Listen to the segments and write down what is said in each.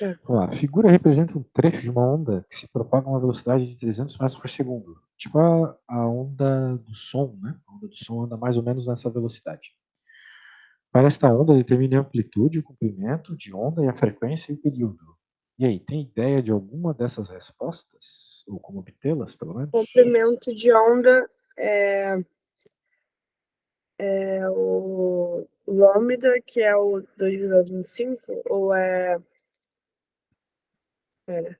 É. Vamos lá. A figura representa um trecho de uma onda que se propaga a uma velocidade de 300 metros por segundo. Tipo a onda do som, né? A onda do som anda mais ou menos nessa velocidade. Para esta onda, determine a amplitude, o comprimento de onda e a frequência e o período. E aí, tem ideia de alguma dessas respostas? Ou como obtê-las, pelo menos? Comprimento de onda é o lambda, que é o 2,25, ou é... Pera.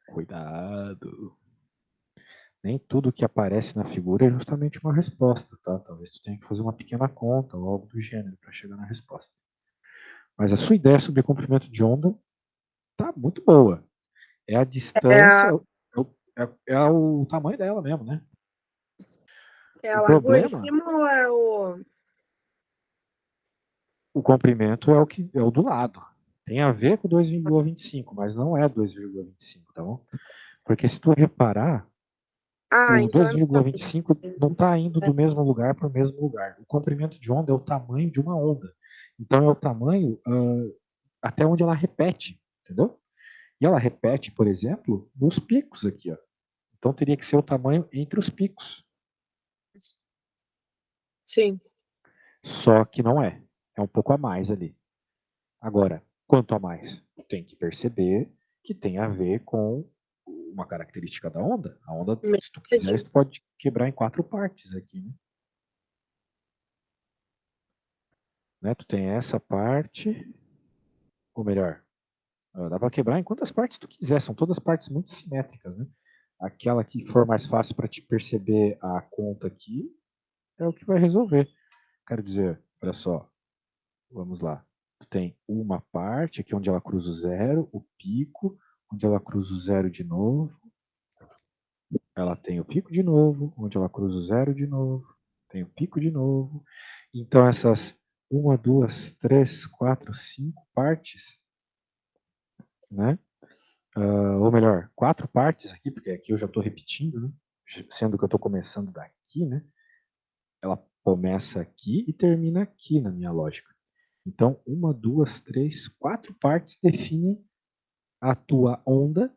Cuidado. Nem tudo que aparece na figura é justamente uma resposta, tá? Talvez tu tenha que fazer uma pequena conta ou algo do gênero para chegar na resposta. Mas a sua ideia sobre comprimento de onda tá muito boa. É a distância, É é o tamanho dela mesmo, né? é O a largura em problema, cima ou é o... o comprimento é o do lado. Tem a ver com 2,25, mas não é 2,25, tá bom? Porque se tu reparar, Ah, o então é menor. 2,25 não está indo do mesmo lugar para o mesmo lugar. O comprimento de onda é o tamanho de uma onda. Então é o tamanho até onde ela repete, entendeu? E ela repete, por exemplo, nos picos aqui, ó. Então teria que ser o tamanho entre os picos. Sim. Só que não é. É um pouco a mais ali. Agora, quanto a mais? Tem que perceber que tem a ver com uma característica da onda. A onda, se tu quiser, Medida. tu pode quebrar em 4 partes aqui, né? Tu tem essa parte, ou melhor, dá para quebrar em quantas partes tu quiser. São todas partes muito simétricas, né? Aquela que for mais fácil para te perceber a conta aqui é o que vai resolver. Quero dizer, olha só, vamos lá. Tu tem uma parte aqui onde ela cruza o zero, o pico, onde ela cruza o zero de novo. Ela tem o pico de novo, onde ela cruza o zero de novo. Tem o pico de novo. Então essas uma, duas, três, quatro, cinco partes, né? Ou melhor, 4 partes aqui, porque aqui eu já estou repetindo, né? Sendo que eu estou começando daqui, né? Ela começa aqui e termina aqui na minha lógica. Então, uma, duas, três, 4 partes definem a tua onda,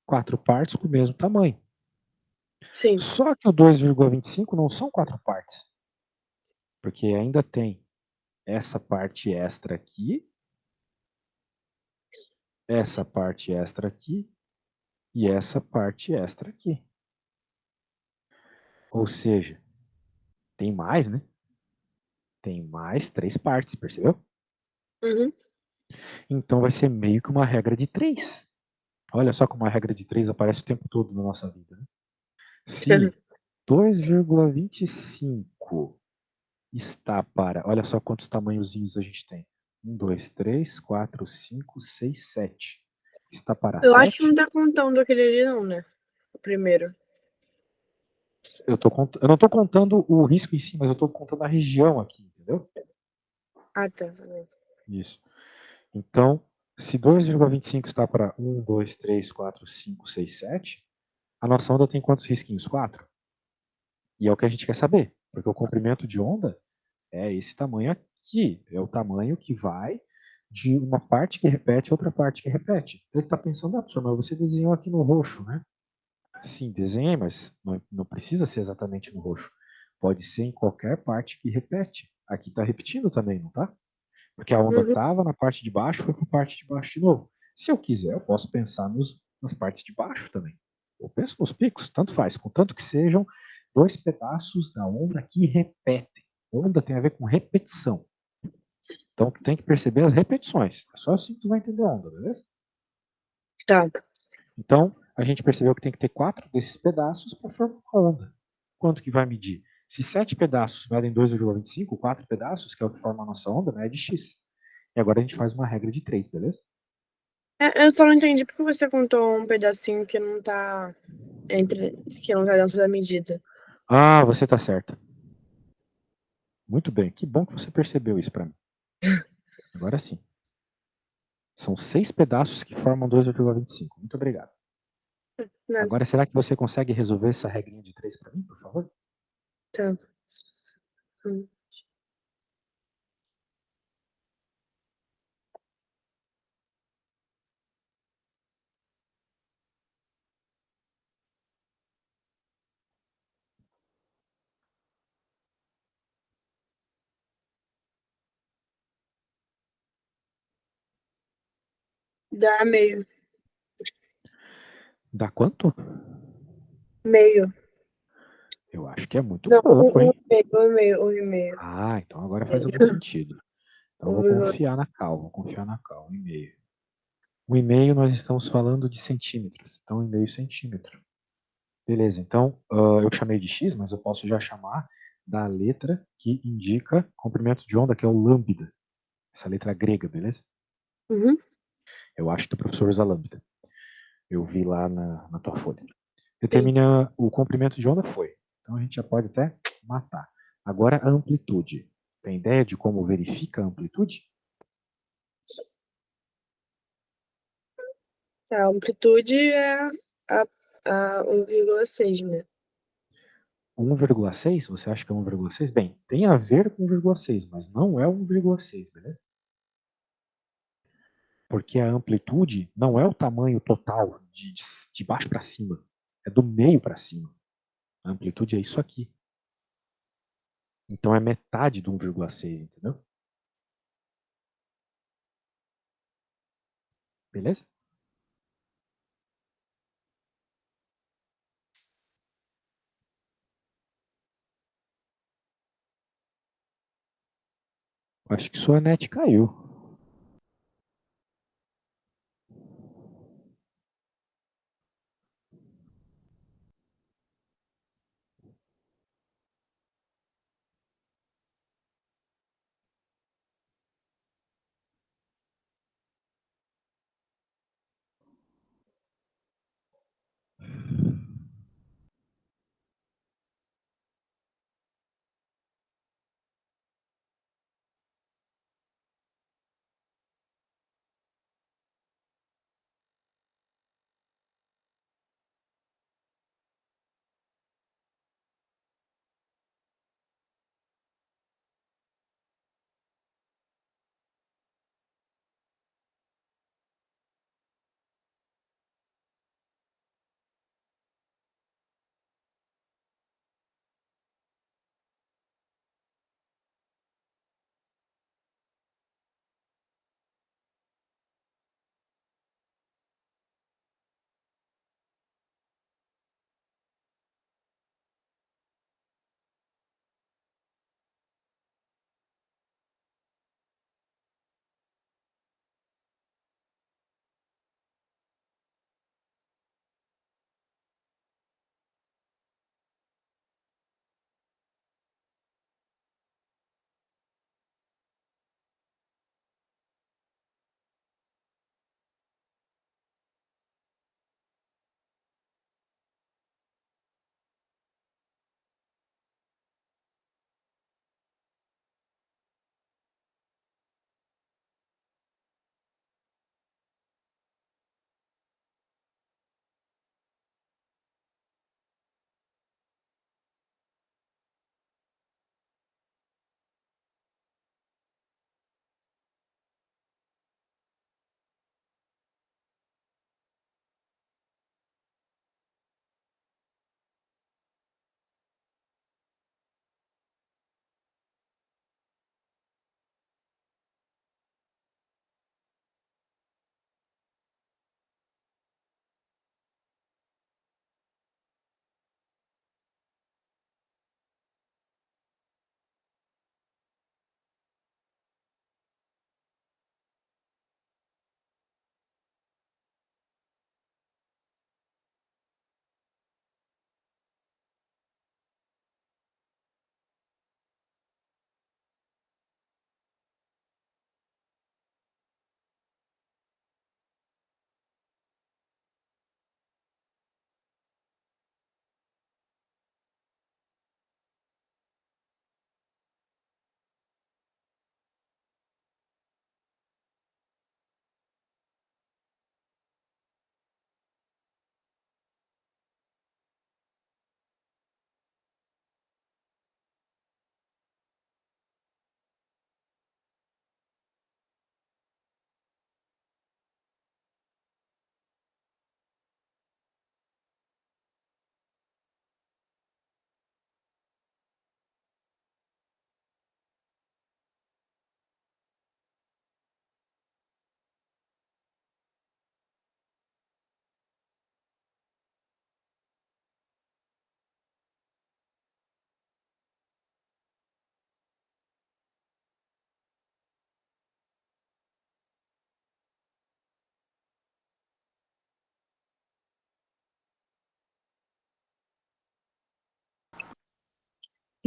4 partes com o mesmo tamanho. Sim. Só que o 2,25 não são 4 partes, porque ainda tem essa parte extra aqui, essa parte extra aqui e essa parte extra aqui. Ou seja, tem mais, né? Tem mais 3 partes, percebeu? Uhum. Então vai ser meio que uma regra de 3. Olha só como a regra de 3 aparece o tempo todo na nossa vida. Né? Se 2,25 está para... Olha só quantos tamanhozinhos a gente tem. 1, 2, 3, 4, 5, 6, 7. Está para Eu acho que não 7? tá contando aquele ali, não, né? O primeiro. Eu não estou contando o risco em si, mas eu estou contando a região aqui, entendeu? Ah, tá. Isso. Então, se 2,25 está para 1, 2, 3, 4, 5, 6, 7, a nossa onda tem quantos risquinhos? 4. E é o que a gente quer saber, porque o comprimento de onda é esse tamanho aqui. É o tamanho que vai de uma parte que repete a outra parte que repete. Ele está pensando, professor, mas você desenhou aqui no roxo, né? Sim, desenhei, mas não precisa ser exatamente no roxo. Pode ser em qualquer parte que repete. Aqui está repetindo também, não tá? Porque a onda Uhum. estava na parte de baixo, foi para a parte de baixo de novo. Se eu quiser, eu posso pensar nas partes de baixo também. Eu penso nos picos, tanto faz, contanto que sejam 2 pedaços da onda que repetem. Onda tem a ver com repetição. Então tu tem que perceber as repetições. É só assim que tu vai entender a onda, beleza? Tá. Então, a gente percebeu que tem que ter 4 desses pedaços para formar uma onda. Quanto que vai medir? Se 7 pedaços medem 2,25, 4 pedaços, que é o que forma a nossa onda, mede x. E agora a gente faz uma regra de 3, beleza? Eu só não entendi porque você contou um pedacinho que não tá que não tá dentro da medida. Ah, você tá certo. Muito bem, que bom que você percebeu isso para mim. Agora sim. São 6 pedaços que formam 2,25. Muito obrigado. Nada. Agora, será que você consegue resolver essa regrinha de 3 para mim, por favor? Tá. Hum. Dá meio. Dá quanto? Meio. Eu acho que é muito Não, pouco, hein? um e meio, um e meio. Ah, então agora faz algum sentido. Então eu vou 1,5. confiar na Cal, vou confiar na Cal, 1,5. 1,5 nós estamos falando de centímetros, então 1,5 centímetro. Beleza, então eu chamei de X, mas eu posso já chamar da letra que indica comprimento de onda, que é o lambda. Essa letra grega, beleza? Uhum. Eu acho que o professor usa lambda. Eu vi lá na tua folha. Sim. Determina o comprimento de onda, foi. Então a gente já pode até matar. Agora a amplitude. Tem ideia de como verifica a amplitude? A amplitude é a 1,6, né? 1,6? Você acha que é 1,6? Bem, tem a ver com 1,6, mas não é 1,6, beleza? Porque a amplitude não é o tamanho total de baixo para cima, é do meio para cima. A amplitude é isso aqui. Então é metade do 1,6, entendeu? Beleza? Acho que sua net caiu.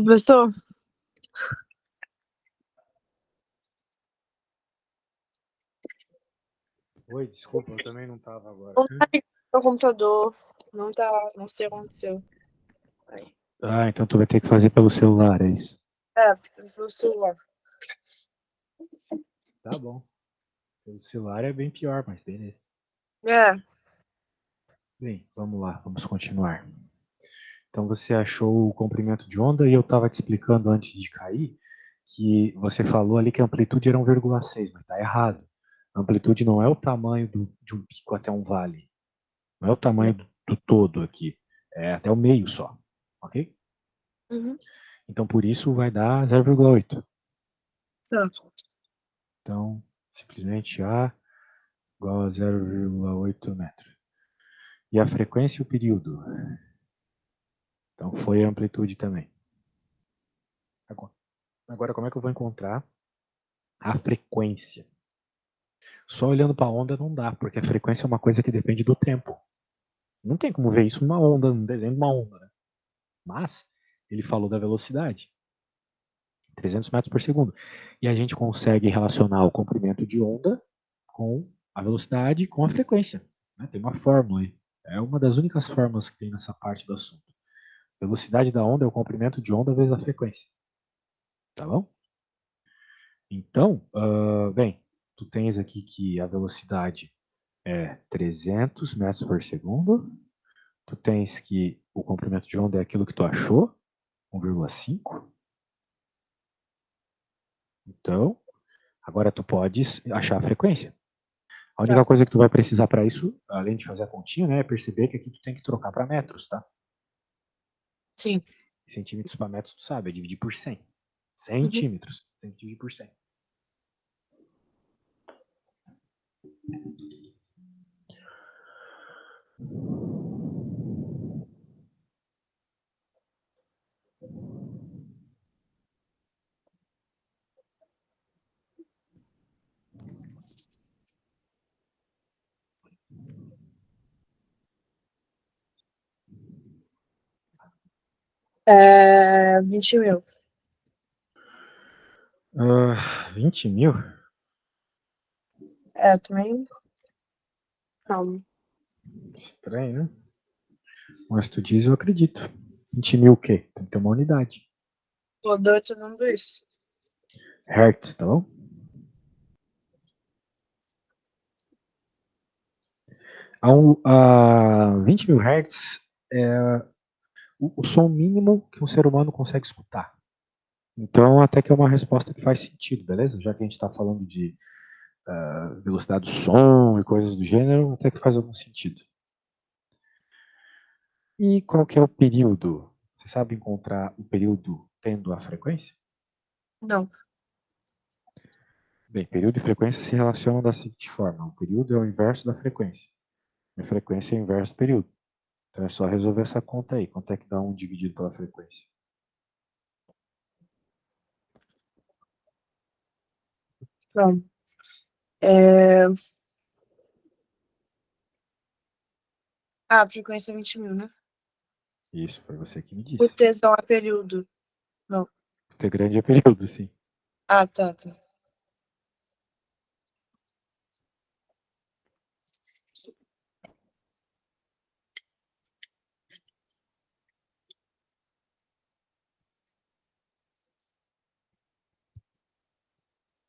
Professor, Oi, desculpa, eu também não estava agora. não tá ligado no computador. Não tá, não sei o que aconteceu. Aí. Ah, então tu vai ter que fazer pelo celular, é isso? É, pelo celular. Tá bom. Pelo celular é bem pior, mas beleza. É, Bem, vamos lá, vamos continuar. Então você achou o comprimento de onda e eu estava te explicando antes de cair que você falou ali que a amplitude era 1,6, mas está errado. A amplitude não é o tamanho de um pico até um vale. Não é o tamanho do todo aqui. É até o meio só. Ok? uhum. Então por isso vai dar 0,8. Tá. Então simplesmente A igual a 0,8 metros. E a frequência e o período? Então foi a amplitude também. Agora como é que eu vou encontrar a frequência? Só olhando para a onda não dá, porque a frequência é uma coisa que depende do tempo. Não tem como ver isso numa onda, num desenho de uma onda. Né? Mas ele falou da velocidade, 300 metros por segundo. E a gente consegue relacionar o comprimento de onda com a velocidade com a frequência. Né? Tem uma fórmula aí. É uma das únicas fórmulas que tem nessa parte do assunto. Velocidade da onda é o comprimento de onda vezes a frequência. Tá bom? Então, bem, tu tens aqui que a velocidade é 300 metros por segundo. Tu tens que o comprimento de onda é aquilo que tu achou, 1,5. Então, agora tu podes achar a frequência. A única Tá. coisa que tu vai precisar para isso, além de fazer a continha, né, é perceber que aqui tu tem que trocar para metros, tá? Sim. Centímetros para metros, tu sabe, é dividir por 100. Uhum. Centímetros, tem que dividir por 100. É, 20.000. 20 mil? É, também. Calma. Estranho, né? Mas tu diz, eu acredito. 20 mil o quê? Tem que ter uma unidade. Tô doido dando isso. Hertz, tá bom? A 20 mil hertz é o som mínimo que um ser humano consegue escutar. Então, até que é uma resposta que faz sentido, beleza? Já que a gente está falando de velocidade do som e coisas do gênero, até que faz algum sentido. E qual que é o período? Você sabe encontrar o período tendo a frequência? Não. Bem, período e frequência se relacionam da seguinte forma: o período é o inverso da frequência, e a frequência é o inverso do período. Então é só resolver essa conta aí. Quanto é que dá 1 dividido pela frequência? Não. É... Ah, a frequência é 20.000, né? Isso, foi você que me O disse. tesão é período. Não. O T grande é período, sim. Ah, tá, tá.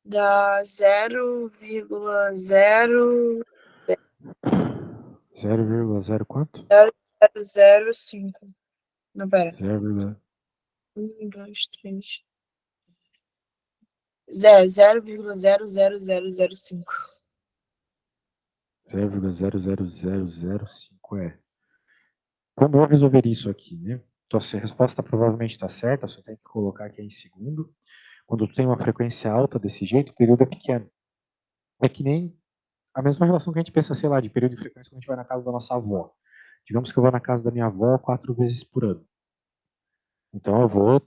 Dá 0,0 0,0 quanto? 0,005. Não, pera. 0,005. 2, 3. 0,00005. 0,00005 é. Como eu resolver isso aqui, né? Então, a resposta provavelmente está certa, só tem que colocar aqui em segundo. Quando tu tem uma frequência alta desse jeito, o período é pequeno. É que nem a mesma relação que a gente pensa, sei lá, de período e frequência quando a gente vai na casa da nossa avó. Digamos que eu vou na casa da minha avó 4 vezes por ano. Então eu vou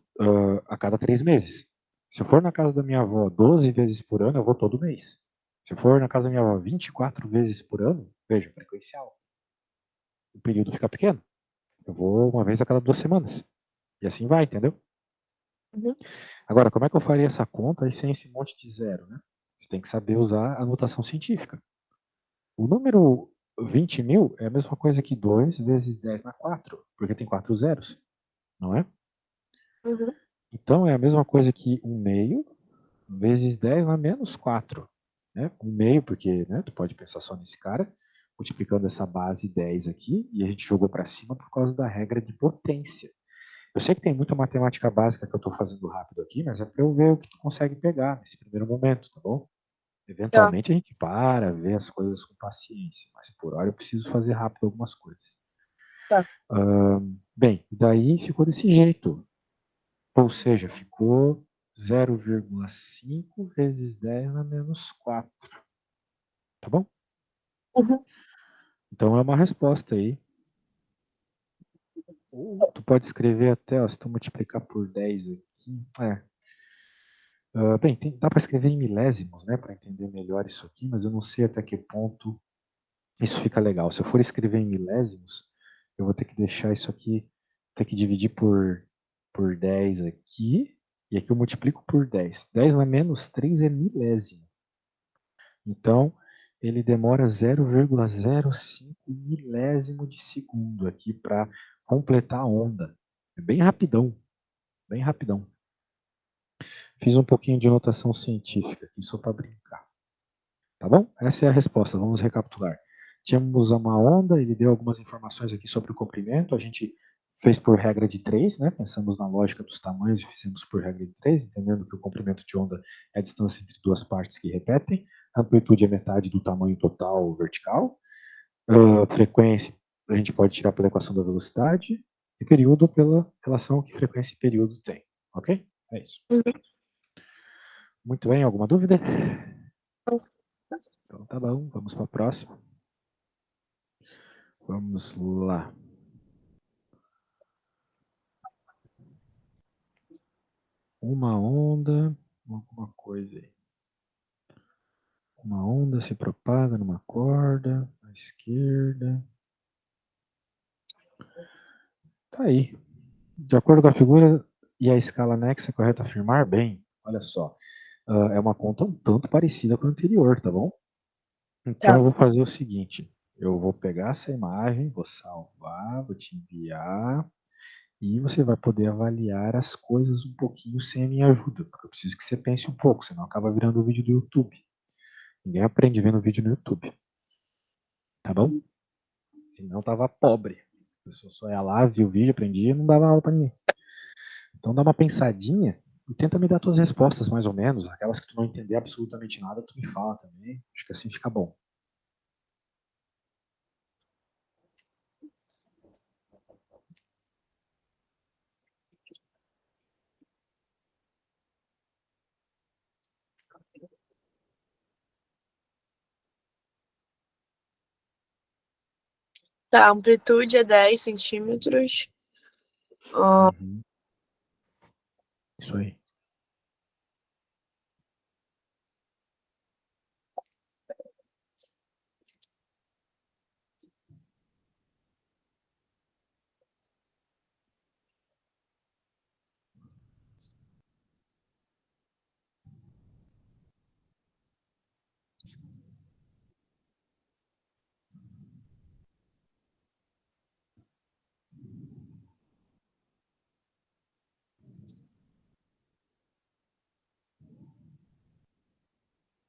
a cada 3 meses. Se eu for na casa da minha avó 12 vezes por ano, eu vou todo mês. Se eu for na casa da minha avó 24 vezes por ano, veja, frequência alta. O período fica pequeno. Eu vou uma vez a cada 2 semanas. E assim vai, entendeu? Uhum. Agora, como é que eu faria essa conta sem esse monte de zero, né? Você tem que saber usar a notação científica. O número 20.000 é a mesma coisa que 2 vezes 10 na 4, porque tem 4 zeros, não é? Uhum. Então, é a mesma coisa que 1 meio vezes 10 na menos 4. Né? 1 meio, porque né, tu pode pensar só nesse cara, multiplicando essa base 10 aqui, e a gente jogou para cima por causa da regra de potência. Eu sei que tem muita matemática básica que eu estou fazendo rápido aqui, mas é para eu ver o que tu consegue pegar nesse primeiro momento, tá bom? Tá. Eventualmente a gente para, vê as coisas com paciência, mas por hora eu preciso fazer rápido algumas coisas. Tá. Bem, daí ficou desse jeito. Ou seja, ficou 0,5 vezes 10 na menos 4. Tá bom? Uhum. Então é uma resposta aí. Ou tu pode escrever até, ó, se tu multiplicar por 10 aqui. Bem, dá para escrever em milésimos, né, para entender melhor isso aqui, mas eu não sei até que ponto isso fica legal. Se eu for escrever em milésimos, eu vou ter que deixar isso aqui, ter que dividir por 10 aqui, e aqui eu multiplico por 10. 10 na menos 3 é milésimo. Então, ele demora 0,05 milésimo de segundo aqui para completar a onda. É bem rapidão, bem rapidão. Fiz um pouquinho de notação científica aqui só para brincar. Tá bom? Essa é a resposta. Vamos recapitular. Tínhamos uma onda, ele deu algumas informações aqui sobre o comprimento. A gente fez por regra de 3, né? Pensamos na lógica dos tamanhos e fizemos por regra de 3, entendendo que o comprimento de onda é a distância entre duas partes que repetem. A amplitude é metade do tamanho total vertical. Frequência a gente pode tirar pela equação da velocidade. E período pela relação que frequência e período tem. Ok? É isso. Uhum. Muito bem, alguma dúvida? Então tá bom, vamos para a próxima. Vamos lá. Uma onda, alguma coisa aí. Uma onda se propaga numa corda, à esquerda. Tá aí. De acordo com a figura e a escala anexa, é correto afirmar? Bem, olha só. É uma conta um tanto parecida com a anterior, tá bom? Então Tá. eu vou fazer o seguinte. Eu vou pegar essa imagem, vou salvar, vou te enviar. E você vai poder avaliar as coisas um pouquinho sem a minha ajuda, porque eu preciso que você pense um pouco, senão acaba virando um vídeo do YouTube. Ninguém aprende vendo vídeo no YouTube. Tá bom? Senão tava pobre. A pessoa só ia lá, via o vídeo, aprendia e não dava aula pra ninguém. Então dá uma pensadinha e tenta me dar tuas respostas, mais ou menos. Aquelas que tu não entender absolutamente nada, tu me fala também. Acho que assim fica bom. Tá, a amplitude é 10 centímetros. Uhum. Isso aí.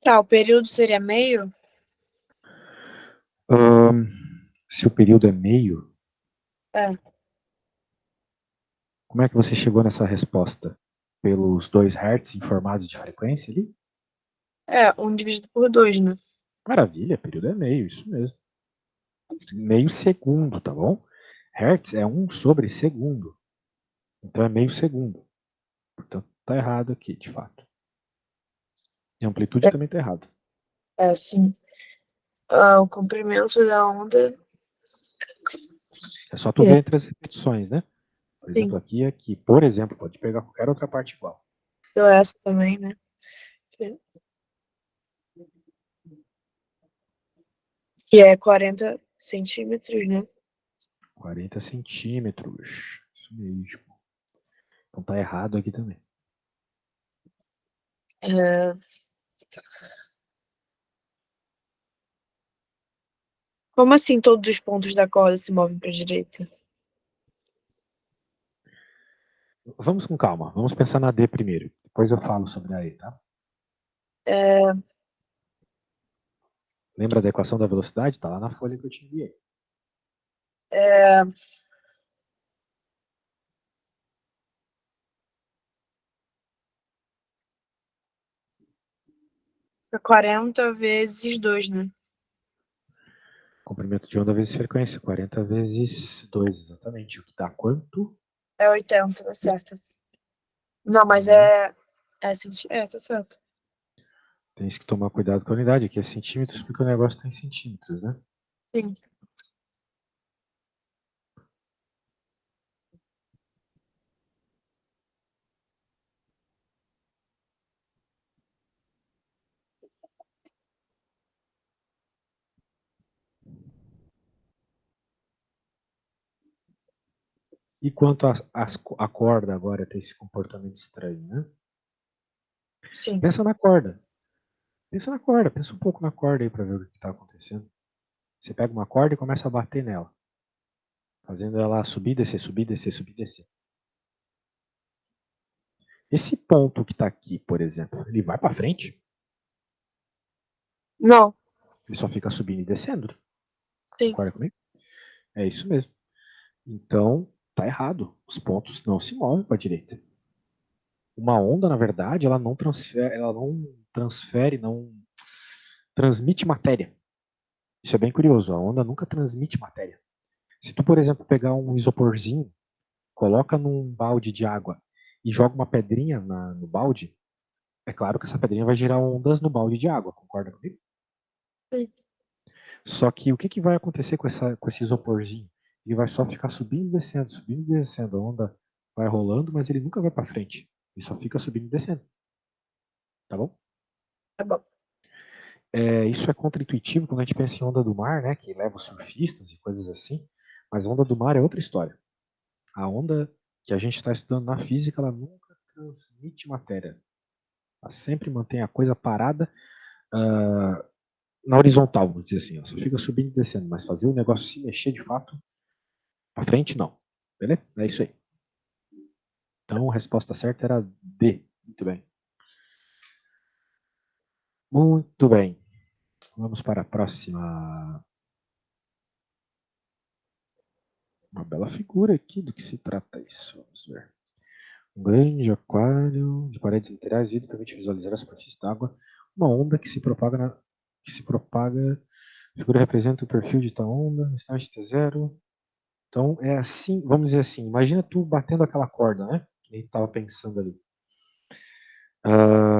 Tá, o período seria meio? Se o período é meio, É. como é que você chegou nessa resposta? Pelos 2 Hz informados de frequência ali? É, 1 dividido por 2, né? Maravilha, período é meio, isso mesmo. Meio segundo, tá bom? Hertz é 1 sobre segundo. Então é meio segundo. Portanto, tá errado aqui, de fato. E a amplitude também tá errado. É, sim. Ah, o comprimento da onda. É só tu É, ver entre as repetições, né? Por sim. exemplo, aqui, por exemplo, pode pegar qualquer outra parte igual. Deu essa também, né? Que é 40 centímetros, né? 40 centímetros. Isso mesmo. Então tá errado aqui também. Como assim todos os pontos da corda se movem para a direita? Vamos com calma. Vamos pensar na D primeiro. Depois eu falo sobre a E, tá? Lembra da equação da velocidade? Tá lá na folha que eu te enviei. É 40 vezes 2, né? Comprimento de onda vezes frequência. 40 vezes 2, exatamente. O que dá quanto? É 80, tá certo. Não, mas tá certo. Tem que tomar cuidado com a unidade. Aqui é centímetros, porque o negócio está em centímetros, né? Sim. E quanto a corda agora tem esse comportamento estranho, né? Sim. Pensa na corda. Pensa na corda. Pensa um pouco na corda aí para ver o que está acontecendo. Você pega uma corda e começa a bater nela, fazendo ela subir, descer, subir, descer, subir, descer. Esse ponto que está aqui, por exemplo, ele vai para frente? Não. Ele só fica subindo e descendo. Sim. Concorda comigo? É isso mesmo. Então, tá errado. Os pontos não se movem para a direita. Uma onda, na verdade, ela não transfere, não transmite matéria. Isso é bem curioso. A onda nunca transmite matéria. Se tu, por exemplo, pegar um isoporzinho, coloca num balde de água e joga uma pedrinha no balde, é claro que essa pedrinha vai gerar ondas no balde de água, concorda comigo? Sim. Só que o que vai acontecer com esse isoporzinho? Ele vai só ficar subindo e descendo. A onda vai rolando, mas ele nunca vai para frente. Ele só fica subindo e descendo. Tá bom? Tá bom. Isso é contra-intuitivo quando a gente pensa em onda do mar, né? Que leva os surfistas e coisas assim. Mas onda do mar é outra história. A onda que a gente está estudando na física, ela nunca transmite matéria. Ela sempre mantém a coisa parada na horizontal, vamos dizer assim. Ó. Só fica subindo e descendo, mas fazer o negócio se mexer de fato para frente, não. Beleza? É isso aí. Então, a resposta certa era D. Muito bem. Muito bem. Vamos para a próxima. Uma bela figura aqui. Do que se trata isso? Vamos ver. Um grande aquário de paredes laterais, vidro permite visualizar a superfície da água. Uma onda que se propaga. A figura representa o perfil de tal onda, instante T0. Então, é assim, vamos dizer assim, imagina tu batendo aquela corda, né? Que tu estava pensando ali.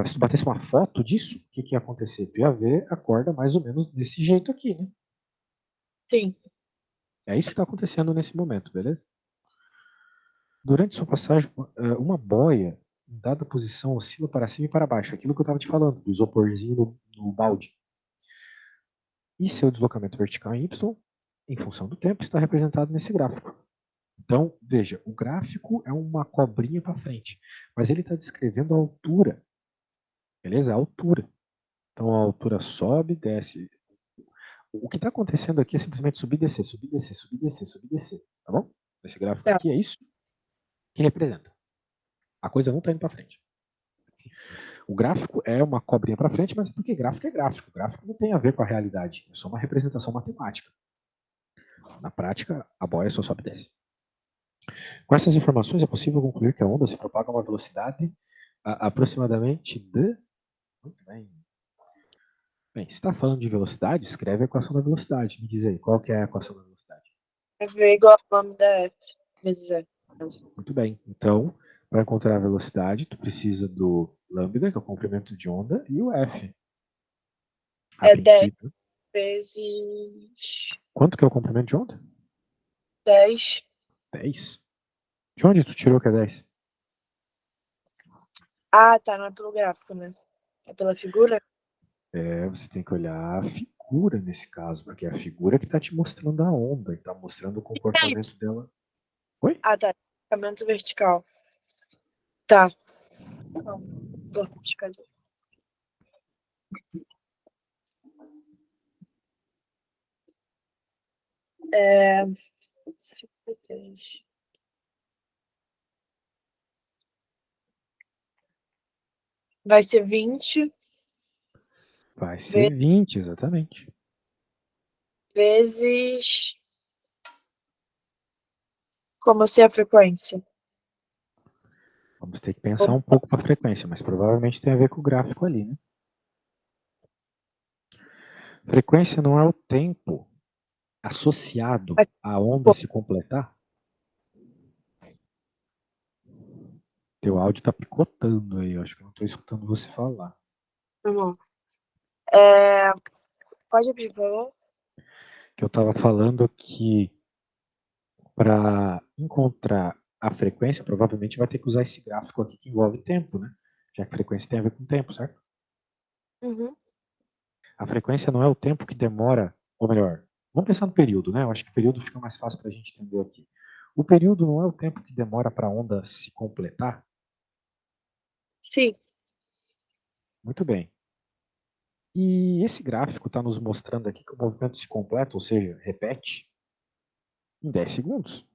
Se tu batesse uma foto disso, o que ia acontecer? Tu ia ver a corda mais ou menos desse jeito aqui, né? Sim. É isso que está acontecendo nesse momento, beleza? Durante sua passagem, uma boia em dada posição oscila para cima e para baixo. Aquilo que eu estava te falando, do isoporzinho no balde. E seu deslocamento vertical em Y, em função do tempo, está representado nesse gráfico. Então, veja, o gráfico é uma cobrinha para frente, mas ele está descrevendo a altura. Beleza? A altura. Então a altura sobe, desce. O que está acontecendo aqui é simplesmente subir e descer, subir e descer, subir e descer, subir e descer. Tá bom? Esse gráfico Tá. aqui é isso que representa. A coisa não está indo para frente. O gráfico é uma cobrinha para frente, mas é porque gráfico é gráfico. Gráfico não tem a ver com a realidade. É só uma representação matemática. Na prática, a boia só sobe e desce. Com essas informações, é possível concluir que a onda se propaga a uma velocidade aproximadamente de. Muito bem. Bem, se está falando de velocidade, escreve a equação da velocidade. Me diz aí, qual que é a equação da velocidade? É V igual ao nome da F vezes E. Muito bem. Então, para encontrar a velocidade, tu precisa do lambda, que é o comprimento de onda, e o F. A É 10 princípio. vezes Quanto que é o comprimento de onda? 10. 10. De onde tu tirou que é 10? Ah, tá. Não é pelo gráfico, né? É pela figura? Você tem que olhar a figura nesse caso, porque é a figura que está te mostrando a onda e está mostrando o É comportamento Y. dela. Oi? Ah, tá. Deslocamento vertical. Tá. Não. Vertical. Vai ser 20 Vai ser 20, exatamente. vezes. Como eu sei a frequência? Vamos ter que pensar um pouco para a frequência, mas provavelmente tem a ver com o gráfico ali, né? Frequência não é o tempo associado à onda se completar? Teu áudio tá picotando aí, eu acho que eu não estou escutando você falar. Tá bom. Pode repetir, por favor? Que eu estava falando que para encontrar a frequência, provavelmente vai ter que usar esse gráfico aqui que envolve tempo, né? Já que frequência tem a ver com tempo, certo? Uhum. A frequência não é o tempo que demora, ou melhor, vamos pensar no período, né? Eu acho que o período fica mais fácil para a gente entender aqui. O período não é o tempo que demora para a onda se completar? Sim. Muito bem. E esse gráfico está nos mostrando aqui que o movimento se completa, ou seja, repete, em 10 segundos.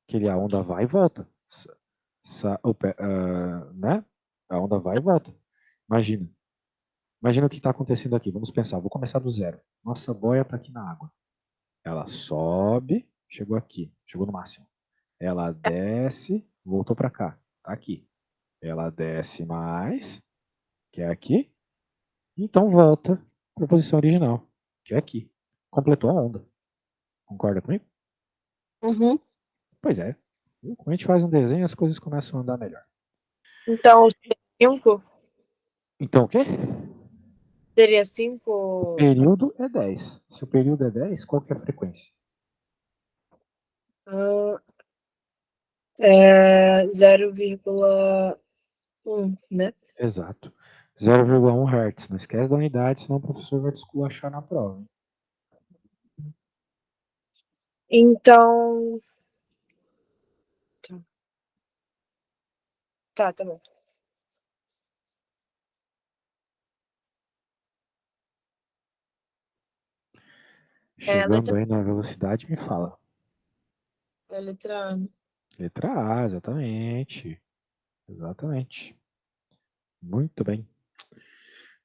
Que a onda vai e volta. Né? A onda vai e volta. Imagina. Imagina o que está acontecendo aqui. Vamos pensar. Vou começar do zero. Nossa boia está aqui na água. Ela sobe, chegou aqui, chegou no máximo. Ela desce, voltou para cá, tá aqui. Ela desce mais, que é aqui, então volta para a posição original, que é aqui. Completou a onda. Concorda comigo? Uhum. Pois é. Quando a gente faz um desenho, as coisas começam a andar melhor. Então, 5 Então o quê? seria O 5. período é 10. Se o período é 10, qual que é a frequência? 0,1, né? Exato. 0,1 Hz. Não esquece da unidade, senão o professor vai te esculachar na prova. Hein? Então. Tá bom. Chegando aí na velocidade, me fala. É letra A. Letra A, exatamente. Exatamente. Muito bem.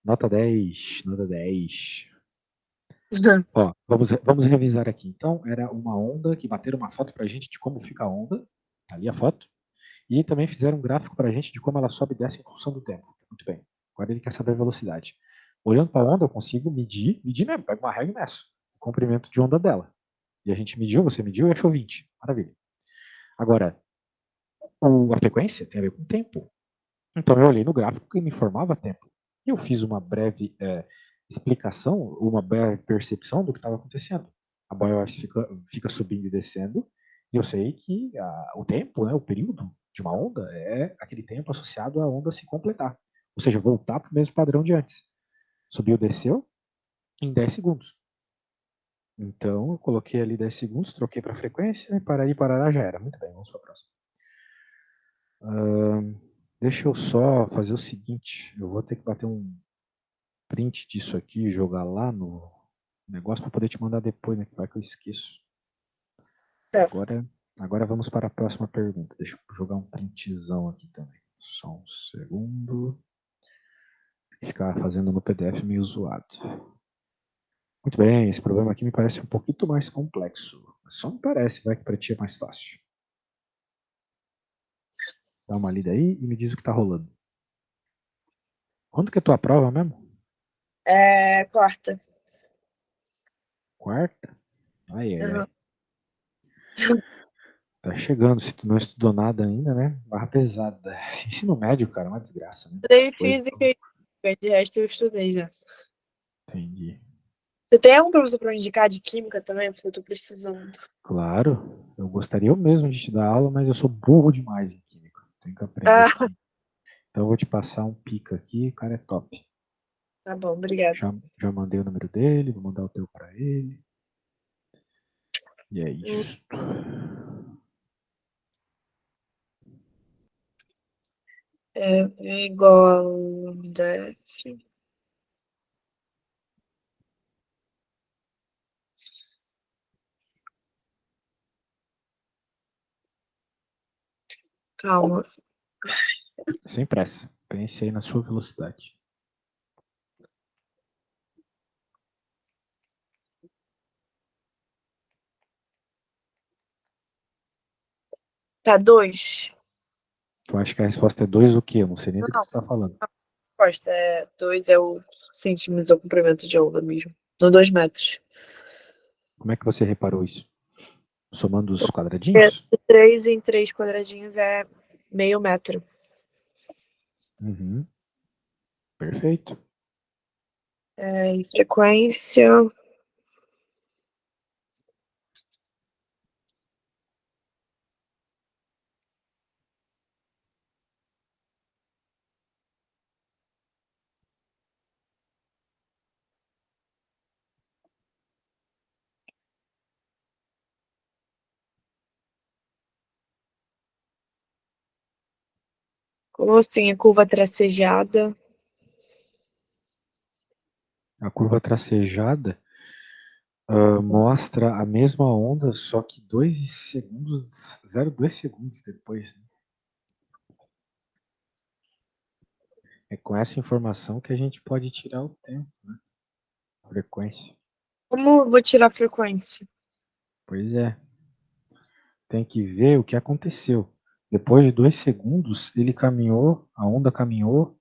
Nota 10, nota 10. Ó, vamos revisar aqui. Então, era uma onda que bateram uma foto pra gente de como fica a onda. Tá ali a foto. E também fizeram um gráfico pra gente de como ela sobe e desce em função do tempo. Muito bem. Agora ele quer saber a velocidade. Olhando para a onda, eu consigo medir mesmo, pego uma régua e meço o comprimento de onda dela. E a gente mediu, você mediu e achou 20. Maravilha. Agora, a frequência tem a ver com o tempo. Então eu olhei no gráfico que me informava tempo. E eu fiz uma breve explicação, uma breve percepção do que estava acontecendo. A boia fica subindo e descendo, e eu sei que o tempo, né, o período de uma onda é aquele tempo associado à onda se completar. Ou seja, voltar para o mesmo padrão de antes. Subiu, desceu, em 10 segundos. Então, eu coloquei ali 10 segundos, troquei para a frequência, e para aí, parará, já era. Muito bem, vamos para a próxima. Deixa eu só fazer o seguinte, eu vou ter que bater um print disso aqui e jogar lá no negócio para poder te mandar depois, né? Que vai que eu esqueço. Tá. Agora vamos para a próxima pergunta. Deixa eu jogar um printzão aqui também. Só um segundo. Ficar fazendo no PDF meio zoado. Muito bem, esse problema aqui me parece um pouquinho mais complexo. Mas só me parece, vai que para ti é mais fácil. Dá uma lida aí e me diz o que está rolando. Quando que é a tua prova mesmo? Quarta. Quarta? Ai, ai, Uhum. ai. Tá chegando, se tu não estudou nada ainda, né? Barra pesada. Ensino médio, cara, é uma desgraça, né? Estudei Coisa. física e de resto eu estudei já. Entendi. Você tem algum professor para indicar de química também? Porque eu tô precisando. Claro, eu gostaria eu mesmo de te dar aula, mas eu sou burro demais em química. Tenho que aprender Ah, aqui. Então eu vou te passar um pica aqui, o cara é top. tá bom, obrigada. Já mandei o número dele, vou mandar o teu pra ele. E é isso. É igual a def. Calma. Sem pressa. Pense aí na sua velocidade. Tá 2. Tu acha que a resposta é 2 o quê? Eu não sei nem do que Não, tu tá falando. a resposta é 2 é o centímetros, é o comprimento de onda mesmo. São 2 metros. Como é que você reparou isso? Somando os quadradinhos? De 3 em 3 quadradinhos é meio metro. Uhum. Perfeito. E frequência. Como assim? A curva tracejada. A curva tracejada mostra a mesma onda, só que 2 segundos, 0,2 segundos depois. Né? É com essa informação que a gente pode tirar o tempo, né? A frequência. Como eu vou tirar a frequência? Pois é. Tem que ver o que aconteceu. Depois de 2 segundos, ele caminhou, a onda caminhou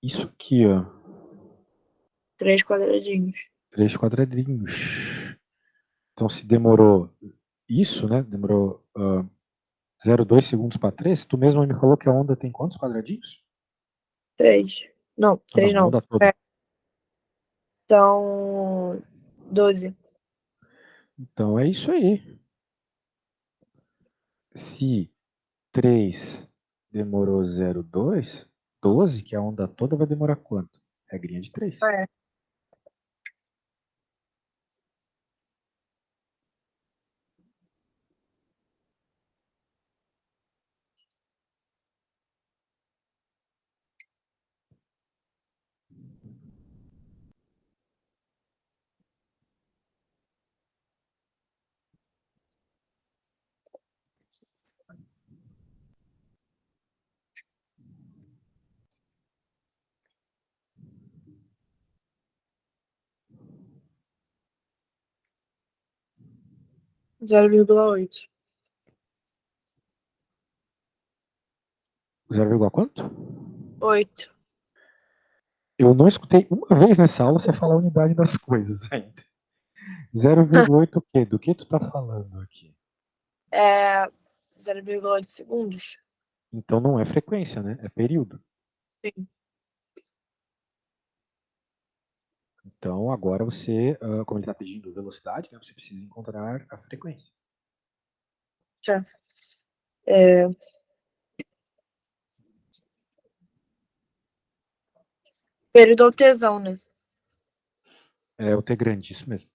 isso aqui, ó. 3 quadradinhos. 3 quadradinhos. Então, se demorou isso, né? Demorou 0,2 segundos para 3, tu mesmo me falou que a onda tem quantos quadradinhos? 3. Não, Ah, 3 não, a não. onda toda. São 12. Então, é isso aí. Se 3 demorou 0,2, 12, que é a onda toda, vai demorar quanto? Regrinha de 3. É. 0,8. 0, quanto? 8. Eu não escutei uma vez nessa aula você falar a unidade das coisas ainda. 0,8 o quê? Do que tu tá falando aqui? É 0,8 segundos? Então não é frequência, né? É período. Sim. Então agora você, como ele está pedindo velocidade, né, você precisa encontrar a frequência. Já. É, período ou tesão, né? É o T grande, isso mesmo.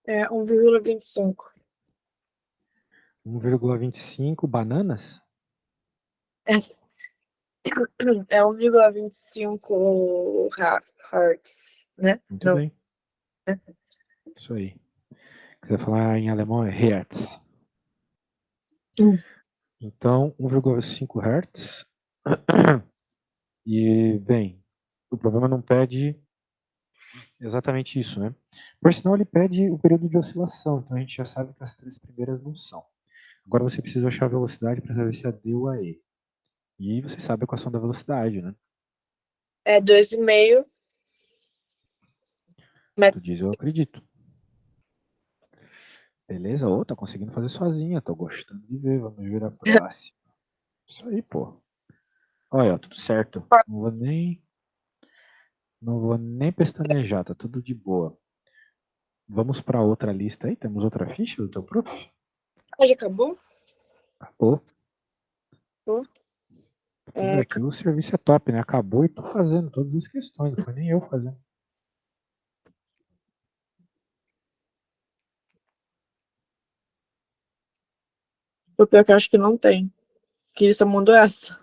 É 1,25. 1,25 bananas? É, é 1,25 Hertz, né? Muito Não. bem. Isso aí. Quiser falar em alemão é Hertz. Então, 1,5 Hz. E, bem, o problema não pede exatamente isso, né? Por sinal, ele pede o período de oscilação, então a gente já sabe que as 3 primeiras não são. Agora você precisa achar a velocidade para saber se é D ou a E. E você sabe a equação da velocidade, né? É 2,5 Tu metros. diz, eu acredito. Beleza? Ô, tá conseguindo fazer sozinha, tô gostando de ver, vamos ver a próxima. Isso aí, pô. Olha, ó, tudo certo. Não vou nem pestanejar, tá tudo de boa. Vamos para outra lista aí, temos outra ficha do teu prof? Ah, já acabou? Acabou. Acabou? Aqui o serviço é top, né? Acabou e tô fazendo todas as questões, não foi nem eu fazendo. O pior que eu acho que não tem. Que ele só mandou essa.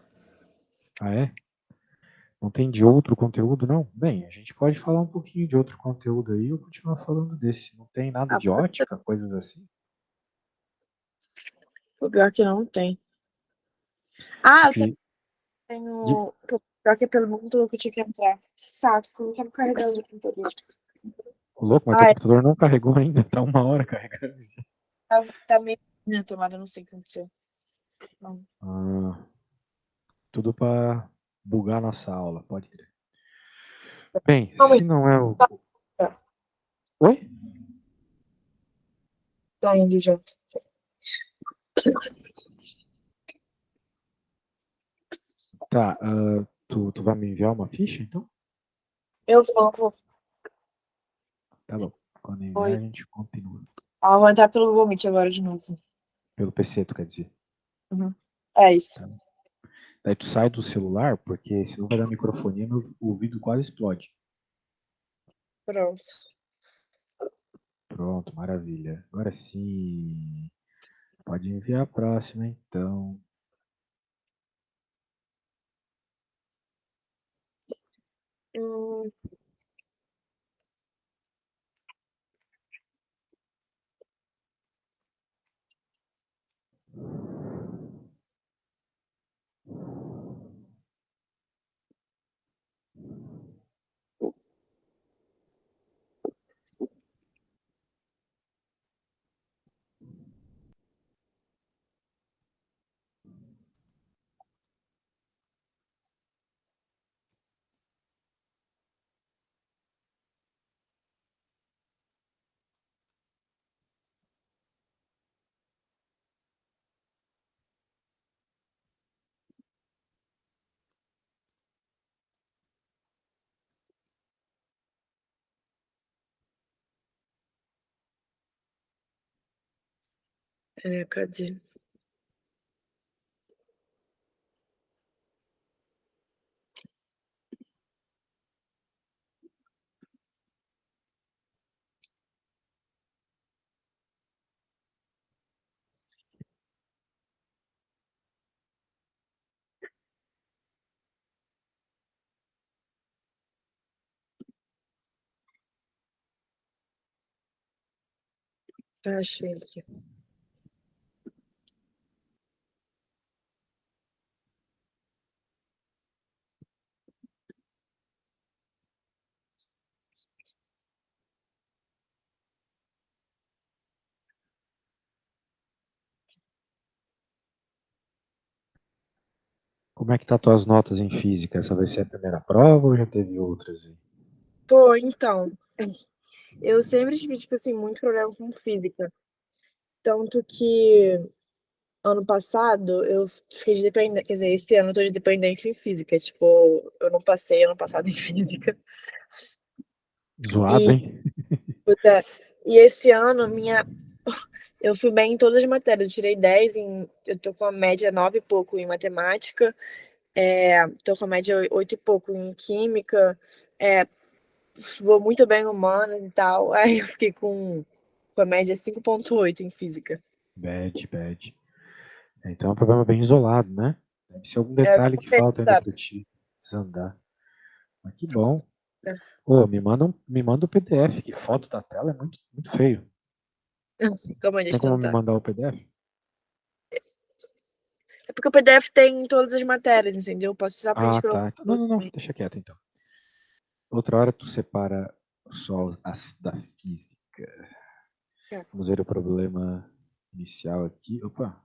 Ah, é? Não tem de outro conteúdo, não? Bem, a gente pode falar um pouquinho de outro conteúdo aí ou continuar falando desse. Não tem nada Ah, de ótica, coisas assim? o pior que não tem. Ah, eu De, de... tenho. O pior que é pelo computador que eu tinha que entrar. Saco, não quero carregar o computador. Ô, louco, mas teu Ai, computador não carregou ainda, tá 1 hora carregando. tá meio minha tomada, não sei o que aconteceu. Não. Ah, tudo para bugar nossa aula, pode crer. Bem, Não, mas se não é o. tá. Oi? Tá indo já. Tá, tu vai me enviar uma ficha, então? Eu vou. Tá bom. Quando enviar, Oi. a gente continua. Ah, eu vou entrar pelo Google Meet agora de novo. Pelo PC, tu quer dizer? Uhum. É isso. Tá. Daí tu sai do celular, porque senão vai dar microfonia, meu ouvido quase explode. Pronto. Pronto, maravilha. Agora sim. Pode enviar a próxima, então. Hum, cadê? Tá, achei aqui. Como é que tá tuas notas em física? Essa vai ser a primeira prova ou já teve outras aí? Pô, então. Eu sempre tive, tipo assim, muito problema com física. Tanto que ano passado eu fiquei de dependência. Quer dizer, esse ano eu tô de dependência em física. Tipo, eu não passei ano passado em física. Zoado, E, hein? é, e esse ano, eu fui bem em todas as matérias. Eu tirei 10 em. Eu tô com a média 9 e pouco em matemática. Tô com a média 8 e pouco em química. É, vou muito bem em humanas e tal. Aí eu fiquei com a média 5,8 em física. Bad, bad. Então é um problema bem isolado, né? Deve ser algum É, detalhe que falta ainda sabe? para ti desandar. Mas que bom. Ô, me manda o PDF, que foto da tela é muito, muito feio. Calma aí, Tem deixa eu como me tentar. mandar o PDF? É porque o PDF tem em todas as matérias, entendeu? Posso tirar print Ah, pelo tá. Não, computador não, não. também. Deixa quieto então. Outra hora tu separa só as da física. É. Vamos ver o problema inicial aqui. Opa.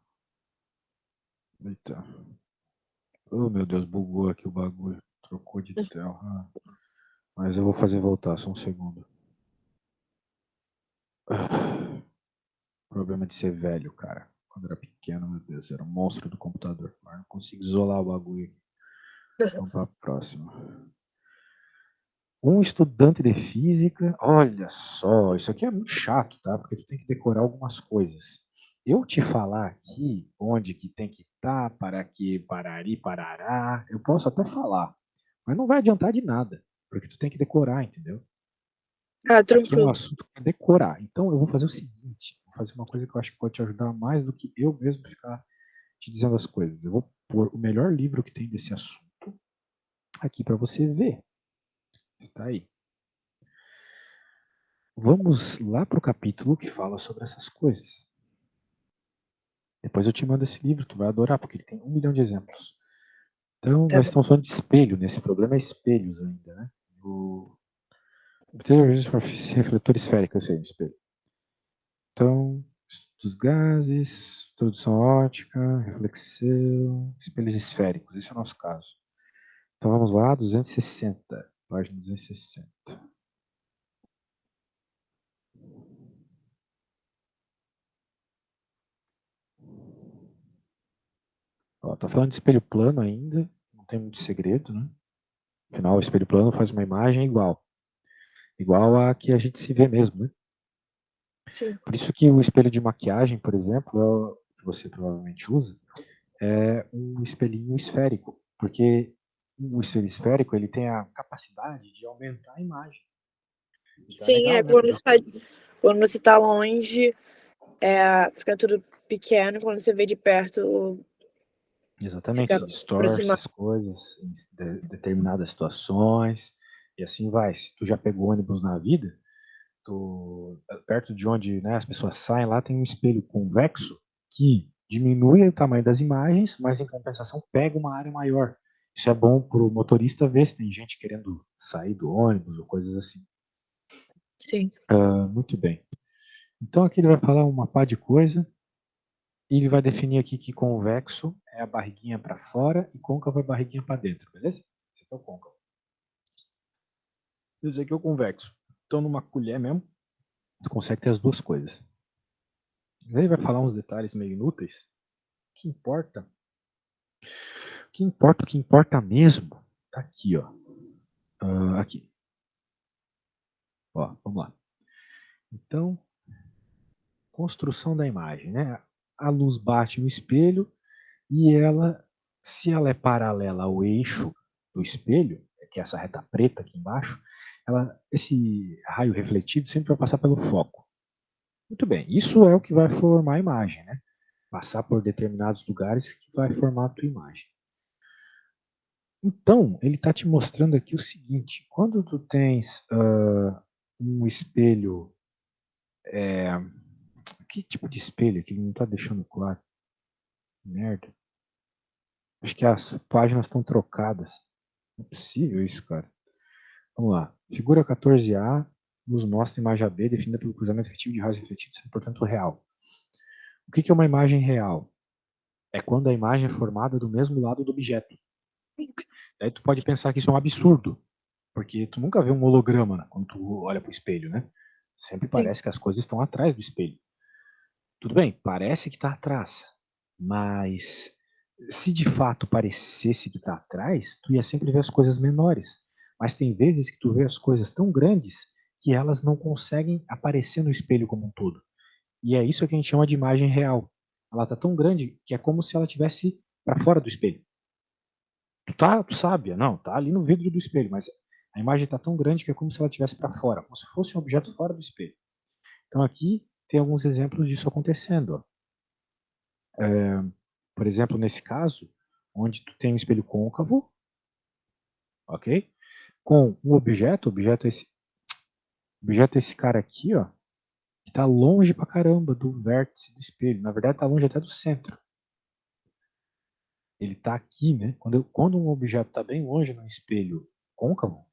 Eita. Oh, meu Deus, bugou aqui o bagulho. Trocou de tela. Mas eu vou fazer voltar, só um segundo. Problema de ser velho, cara. Quando era pequeno, meu Deus, era um monstro do computador. Mas não consigo isolar o bagulho. Vamos para a próxima. Um estudante de física. Olha só, isso aqui é muito chato, tá? Porque tu tem que decorar algumas coisas. eu te falar aqui onde que tem que estar, para que, parari, parará, eu posso até falar, mas não vai adiantar de nada, porque tu tem que decorar, entendeu? Ah, Aqui é um tranquilo. assunto para decorar. Então eu vou fazer o seguinte, vou fazer uma coisa que eu acho que pode te ajudar mais do que eu mesmo ficar te dizendo as coisas. Eu vou pôr o melhor livro que tem desse assunto aqui para você ver. Está aí. Vamos lá para o capítulo que fala sobre essas coisas. Depois eu te mando esse livro, tu vai adorar, porque ele tem 1 milhão de exemplos. Então, Tá nós bom. estamos falando de espelho, nesse problema é espelhos ainda, né? O refletor esférico, eu sei, espelho. Então, dos gases, introdução ótica, reflexão, espelhos esféricos, esse é o nosso caso. Então vamos lá, 260, página 260. Ó, tá falando de espelho plano ainda, não tem muito segredo, né? Afinal, o espelho plano faz uma imagem igual a que a gente se vê mesmo, né? Sim. Por isso que o espelho de maquiagem, por exemplo, é o que você provavelmente usa, é um espelhinho esférico, porque o espelho esférico ele tem a capacidade de aumentar a imagem. Então é Sim, legal, né? Porque quando você tá longe, fica tudo pequeno, quando você vê de perto, exatamente, fica se distorce aproximado. as coisas em determinadas situações e assim vai. Se tu já pegou ônibus na vida, perto de onde, né, as pessoas saem lá tem um espelho convexo que diminui o tamanho das imagens, mas em compensação pega uma área maior. Isso é bom para o motorista ver se tem gente querendo sair do ônibus ou coisas assim. Sim. Muito bem. Então aqui ele vai falar uma pá de coisa e ele vai definir aqui que convexo é a barriguinha para fora e côncavo é a barriguinha para dentro, beleza? Esse aqui é o côncavo. Esse aqui é o convexo. Então numa colher mesmo, tu consegue ter as duas coisas. Ele vai falar uns detalhes meio inúteis. O que importa? O que importa mesmo, tá aqui, ó. Aqui. Ó, vamos lá. Então, construção da imagem, né? A luz bate no espelho e ela, se ela é paralela ao eixo do espelho, que é essa reta preta aqui embaixo, esse raio refletido sempre vai passar pelo foco. Muito bem, isso é o que vai formar a imagem, né? Passar por determinados lugares que vai formar a tua imagem. Então, ele está te mostrando aqui o seguinte: quando tu tens um espelho, que tipo de espelho que ele não está deixando claro? Merda. Acho que as páginas estão trocadas. Não é possível isso, cara. Vamos lá. Figura 14A nos mostra a imagem AB definida pelo cruzamento efetivo de raios refletidos, sendo, portanto, real. O que é uma imagem real? É quando a imagem é formada do mesmo lado do objeto. Aí tu pode pensar que isso é um absurdo, porque tu nunca vê um holograma, né, quando tu olha para o espelho, né? Sempre Sim. parece que as coisas estão atrás do espelho. Tudo bem, parece que está atrás, mas se de fato parecesse que está atrás, tu ia sempre ver as coisas menores. Mas tem vezes que tu vê as coisas tão grandes que elas não conseguem aparecer no espelho como um todo. E é isso que a gente chama de imagem real. Ela está tão grande que é como se ela estivesse para fora do espelho. Tu sabe, não, tá ali no vidro do espelho, mas a imagem está tão grande que é como se ela estivesse para fora, como se fosse um objeto fora do espelho. Então aqui tem alguns exemplos disso acontecendo. Por exemplo, nesse caso, onde tu tem um espelho côncavo, ok? Com um objeto é esse cara aqui, ó, que está longe pra caramba do vértice do espelho. Na verdade, está longe até do centro. Ele está aqui, né? Quando um objeto está bem longe no espelho côncavo,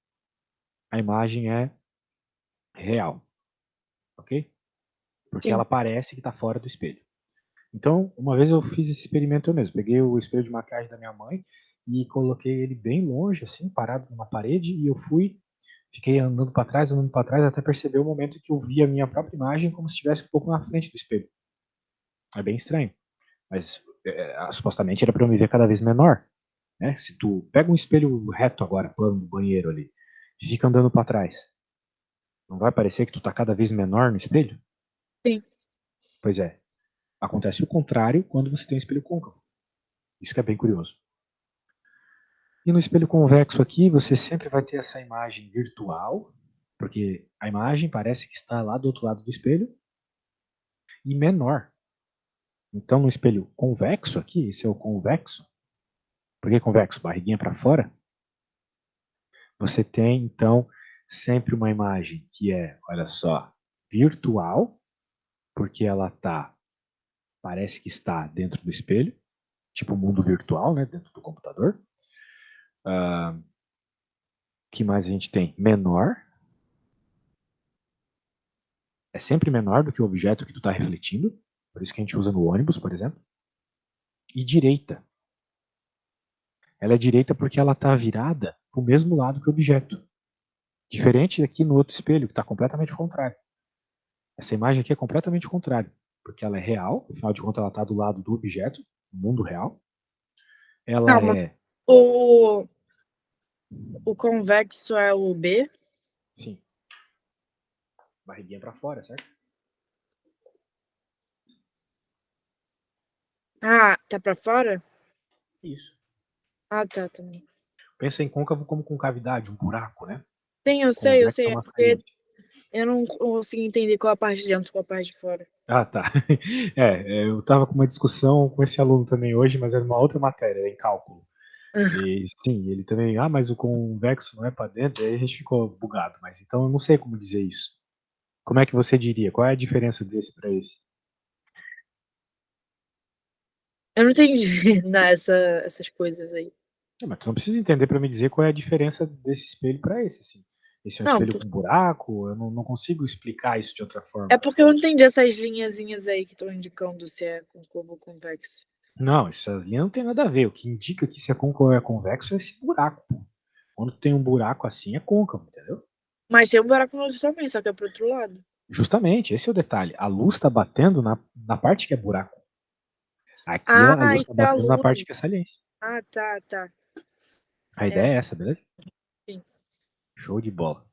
a imagem é real, ok? Porque Sim. ela parece que está fora do espelho. Então, uma vez eu fiz esse experimento eu mesmo. Peguei o espelho de maquiagem da minha mãe e coloquei ele bem longe, assim, parado numa parede, e fiquei andando para trás, até perceber o momento que eu vi a minha própria imagem como se estivesse um pouco na frente do espelho. É bem estranho, mas supostamente era para eu me ver cada vez menor. Né? Se tu pega um espelho reto agora, plano do banheiro ali, e fica andando para trás, não vai parecer que tu tá cada vez menor no espelho? Sim. Pois é. Acontece o contrário quando você tem um espelho côncavo. Isso que é bem curioso. E no espelho convexo aqui, você sempre vai ter essa imagem virtual, porque a imagem parece que está lá do outro lado do espelho, e menor. Então, no espelho convexo aqui, esse é o convexo. Por que convexo? Barriguinha para fora. Você tem, então, sempre uma imagem que é, olha só, virtual, porque ela parece que está dentro do espelho, tipo mundo virtual, né, dentro do computador. Que mais a gente tem? Menor. É sempre menor do que o objeto que tu está refletindo, por isso que a gente usa no ônibus, por exemplo. E direita. Ela é direita porque ela está virada para o mesmo lado que o objeto. Diferente aqui no outro espelho, que está completamente contrário. Essa imagem aqui é completamente contrária, porque ela é real, afinal de contas ela está do lado do objeto, no mundo real. Ela Calma. é... O convexo é o B? Sim. Barriguinha para fora, certo? Ah, tá pra fora? Isso. Ah, tá, também. Pensa em côncavo como concavidade, um buraco, né? Sim, eu sei, Convexo é é uma porque saída. eu não consigo entender qual a parte de dentro e qual a parte de fora. Ah, tá. Eu estava com uma discussão com esse aluno também hoje, mas era uma outra matéria, em cálculo. E sim, ele também, mas o convexo não é para dentro, aí a gente ficou bugado, mas então eu não sei como dizer isso. Como é que você diria? Qual é a diferença desse para esse? Eu não entendi essas coisas aí. Mas tu não precisa entender para me dizer qual é a diferença desse espelho para esse, assim. Esse é um Não, espelho com buraco, eu não consigo explicar isso de outra forma. é porque eu não entendi essas linhazinhas aí que estão indicando se é concavo ou convexo. Não, essa linha não tem nada a ver. O que indica que se é côncavo ou é convexo é esse buraco. Pô. Quando tem um buraco assim, é côncavo, entendeu? Mas tem um buraco no outro também, só que é pro outro lado. Justamente, esse é o detalhe. A luz está batendo na parte que é buraco. Aqui a Ah, luz isso está é a batendo na parte luz. que é saliência. Ah, tá, tá. A É, ideia é essa, beleza? sim. Show de bola.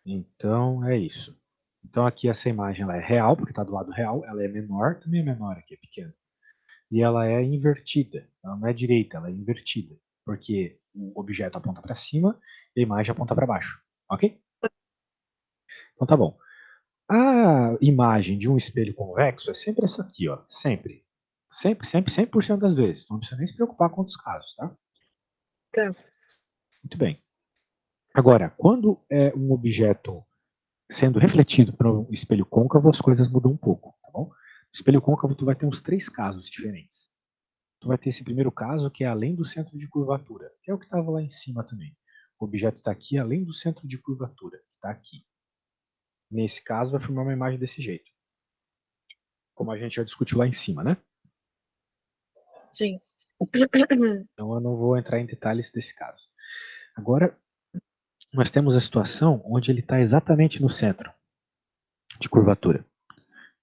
Então é isso. Então aqui essa imagem ela é real, porque está do lado real, ela é menor, também é menor aqui, é pequena. E ela é invertida. Ela não é direita, ela é invertida. Porque o objeto aponta para cima e a imagem aponta para baixo. Ok? Então tá bom. A imagem de um espelho convexo é sempre essa aqui, ó. Sempre. Sempre, sempre, 100% das vezes. Não precisa nem se preocupar com outros casos, tá? Tá. Muito bem. Agora, quando é um objeto sendo refletido para um espelho côncavo, as coisas mudam um pouco, tá bom? No espelho côncavo, tu vai ter uns 3 casos diferentes. Tu vai ter esse primeiro caso, que é além do centro de curvatura, que é o que estava lá em cima também. O objeto está aqui além do centro de curvatura, que está aqui. Nesse caso, vai formar uma imagem desse jeito. Como a gente já discutiu lá em cima, né? Sim. Então eu não vou entrar em detalhes desse caso. Agora, nós temos a situação onde ele está exatamente no centro de curvatura.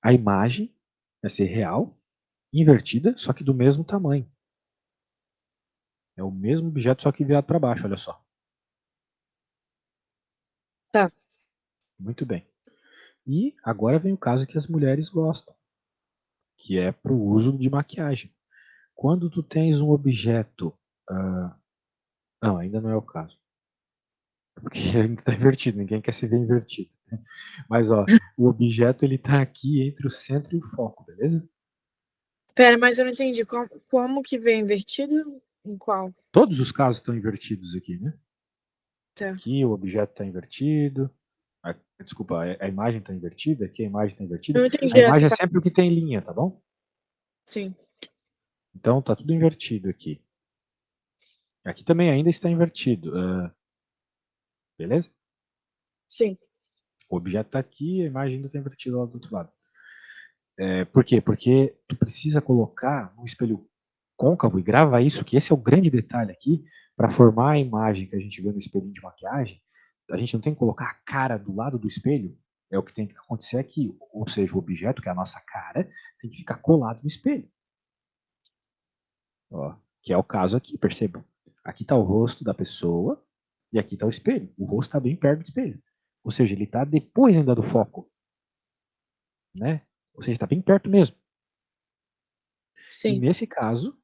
A imagem vai ser real, invertida, só que do mesmo tamanho. É o mesmo objeto, só que virado para baixo, olha só. Tá. Muito bem. E agora vem o caso que as mulheres gostam, que é para o uso de maquiagem. Quando tu tens um objeto... não, ainda não é o caso. Porque ainda está invertido, ninguém quer se ver invertido. Mas ó, o objeto ele está aqui entre o centro e o foco, beleza? Pera, mas eu não entendi. Como que veio invertido? Em qual? Todos os casos estão invertidos aqui, né? Tá. Aqui o objeto está invertido. Desculpa, a imagem está invertida. Aqui a imagem está invertida. Eu não A entendi essa imagem é parte. sempre o que tem linha, tá bom? Sim. Então tá tudo invertido aqui. Aqui também ainda está invertido. Beleza? Sim. O objeto está aqui, a imagem ainda está invertida lá do outro lado. Por quê? Porque tu precisa colocar um espelho côncavo e grava isso, que esse é o grande detalhe aqui, para formar a imagem que a gente vê no espelhinho de maquiagem. A gente não tem que colocar a cara do lado do espelho, é o que tem que acontecer aqui. Ou seja, o objeto, que é a nossa cara, tem que ficar colado no espelho. Ó, que é o caso aqui, perceba. Aqui está o rosto da pessoa e aqui está o espelho. O rosto está bem perto do espelho. Ou seja, ele está depois ainda do foco. Né? Ou seja, está bem perto mesmo. E Sim. nesse caso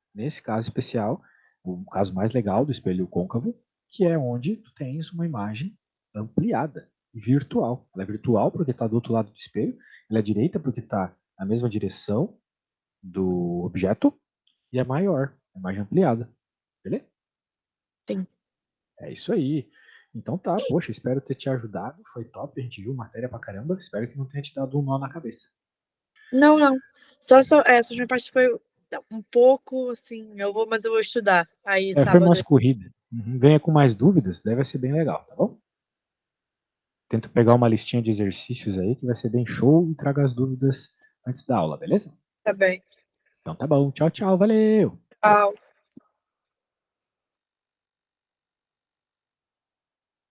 especial, o caso mais legal do espelho côncavo, que é onde tu tens uma imagem ampliada, virtual. Ela é virtual porque está do outro lado do espelho, ela é direita porque está na mesma direção do objeto e é maior, é mais ampliada. Beleza? Sim. É isso aí. Então tá, poxa, espero ter te ajudado. Foi top, a gente viu matéria pra caramba. Espero que não tenha te dado um nó na cabeça. Não, não. Só essa última parte foi um pouco assim, mas eu vou estudar. Aí Foi sábado. mais corrida. Uhum. Venha com mais dúvidas, deve ser bem legal, tá bom? Tenta pegar uma listinha de exercícios aí que vai ser bem show e traga as dúvidas antes da aula, beleza? Tá bem. Então tá bom, tchau, tchau, valeu! Tchau.